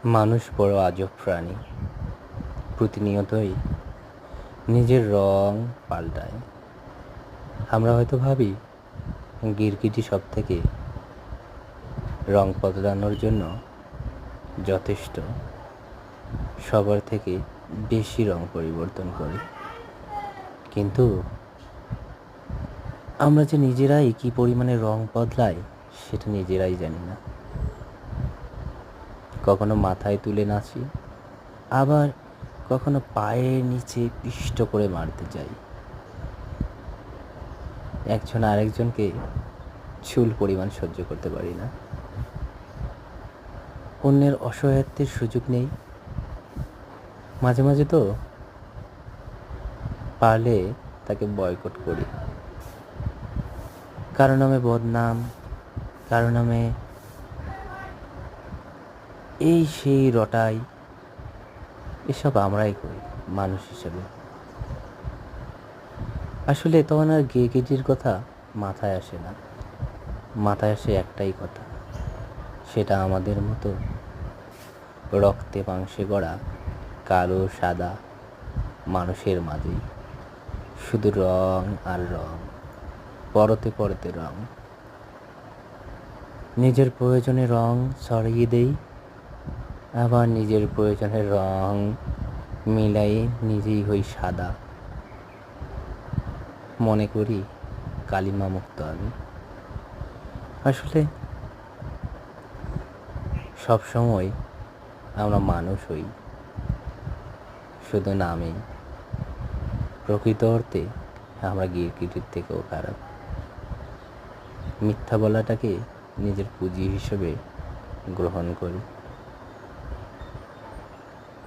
মানুষ বড় আজব প্রাণী। প্রতিনিয়তই নিজের রং পাল্টায়। আমরা হয়তো ভাবি গিরগিটি সব থেকে রং বদলানোর জন্য যথেষ্ট, সবার থেকে বেশি রং পরিবর্তন করে। কিন্তু আমরা যে নিজেরাই কী পরিমাণে রং বদলাই সেটা নিজেরাই জানি না। কখনো মাথায় তুলে নাচি, আবার কখনো পায়ের নিচে পিষ্ট করে মারতে চাই। একজন আরেকজনকে চুল পরিমাণ সহ্য করতে পারি না। অন্যের অসহায়ত্বের সুযোগ নেই। মাঝে মাঝে তো পারলে তাকে বয়কট করি। কারো নামে বদনাম, কারো নামে এই সেই রটাই, এসব আমরাই করি মানুষ হিসেবে। আসলে তখন আর গেটির কথা মাথায় আসে না। মাথায় আসে একটাই কথা, সেটা আমাদের মতো রক্তে মাংসে গড়া কালো সাদা মানুষের মাঝেই শুধু রং আর রং, পরতে পরতে রং। নিজের প্রয়োজনে রং ছড়িয়ে দেই, আবার নিজের প্রয়োজনে রং মিলাই নিজেই হই সাদা। মনে করি কালিমা মুক্ত আমি। আসলে সবসময় আমরা মানুষ হই, শুধু নামেই। প্রকৃত অর্থে আমরা গিরগিটির থেকেও খারাপ। মিথ্যা বলাটাকে নিজের পুঁজি হিসেবে গ্রহণ করি।